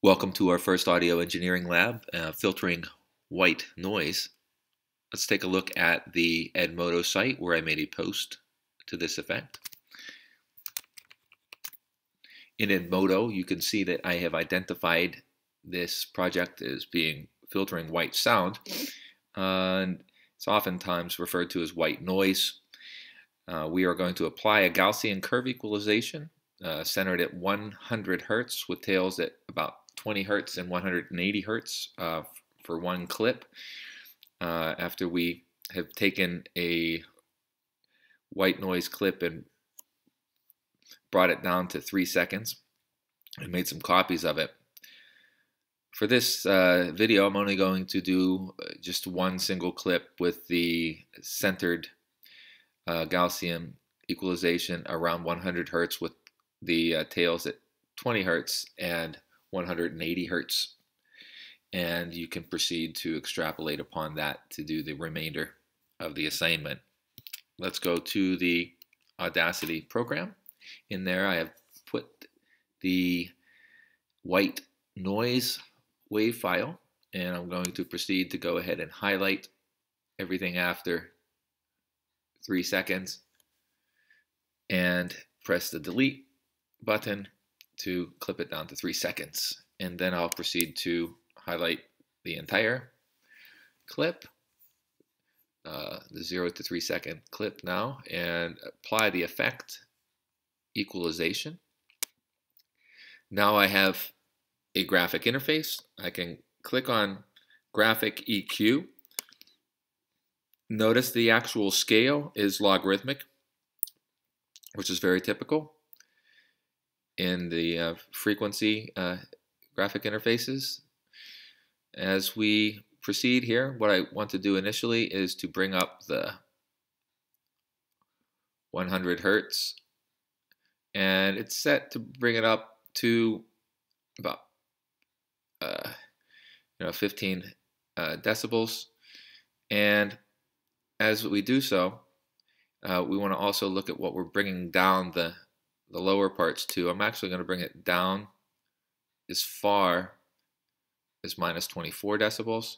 Welcome to our first audio engineering lab, filtering white noise. Let's take a look at the Edmodo site where I made a post to this effect. In Edmodo, you can see that I have identified this project as being filtering white sound, and it's oftentimes referred to as white noise. We are going to apply a Gaussian curve equalization centered at 100 Hertz with tails at about 20 Hertz and 180 Hertz for one clip. After we have taken a white noise clip and brought it down to 3 seconds and made some copies of it. For this video, I'm only going to do just one single clip with the centered Gaussian equalization around 100 Hertz with the tails at 20 Hertz and 180 Hertz. And you can proceed to extrapolate upon that to do the remainder of the assignment. Let's go to the Audacity program. In there I have put the white noise wave file, and I'm going to proceed to go ahead and highlight everything after 3 seconds and press the delete button to clip it down to 3 seconds. And then I'll proceed to highlight the entire clip, the 0 to 3 second clip now, and apply the effect equalization. Now I have a graphic interface. I can click on graphic EQ. Notice the actual scale is logarithmic, which is very typical in the frequency graphic interfaces. As we proceed here, what I want to do initially is to bring up the 100 Hertz, and it's set to bring it up to about 15 decibels. And as we do so, we want to also look at what we're bringing down the lower parts to. I'm actually going to bring it down as far as minus 24 decibels.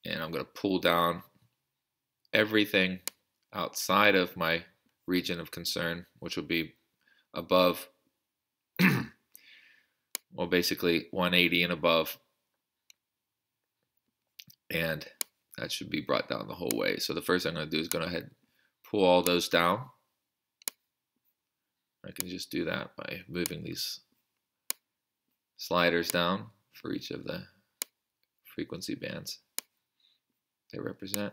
And I'm going to pull down everything outside of my region of concern, which will be above, well, basically 180 and above. And that should be brought down the whole way. So the first thing I'm going to do is go ahead and pull all those down. I can just do that by moving these sliders down for each of the frequency bands they represent.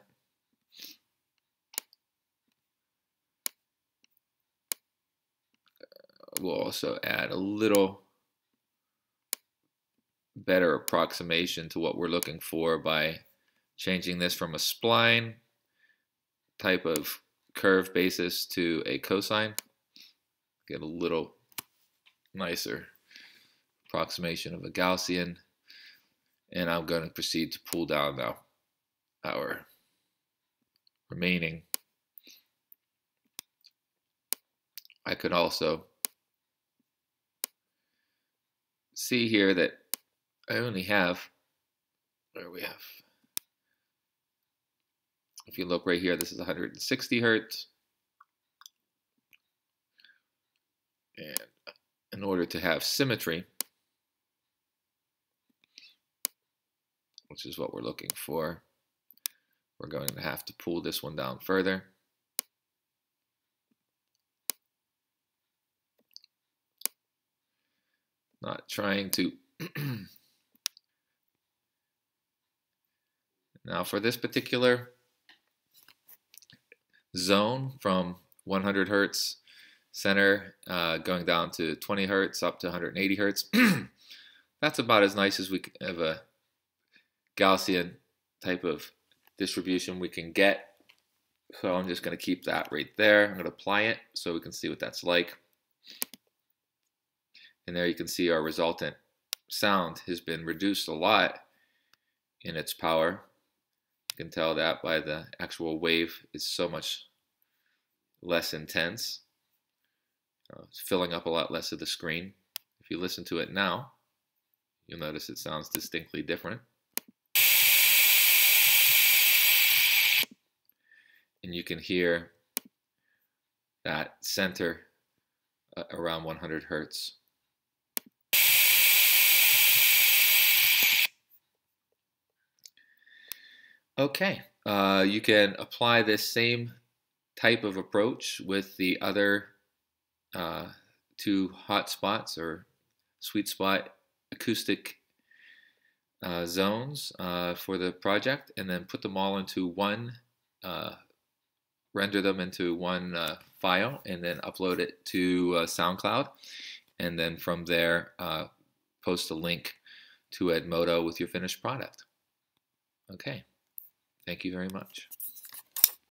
We'll also add a little better approximation to what we're looking for by changing this from a spline type of curve basis to a cosine. Get a little nicer approximation of a Gaussian, and I'm going to proceed to pull down now our remaining. I could also see here that I only have, if you look right here, this is 160 Hertz. And in order to have symmetry, which is what we're looking for, we're going to have to pull this one down further. Not trying to. Now for this particular zone from 100 Hertz center going down to 20 Hertz up to 180 Hertz, that's about as nice as we have a Gaussian type of distribution we can get. So I'm just going to keep that right there. I'm going to apply it so we can see what that's like. And there you can see our resultant sound has been reduced a lot in its power. You can tell that by the actual wave is so much less intense. It's filling up a lot less of the screen. If you listen to it now, You'll notice it sounds distinctly different. And you can hear that center around 100 hertz. Okay, you can apply this same type of approach with the other two hotspots or sweet spot acoustic zones for the project, and then put them all into one, render them into one file, and then upload it to SoundCloud, and then from there post a link to Edmodo with your finished product. Okay, thank you very much.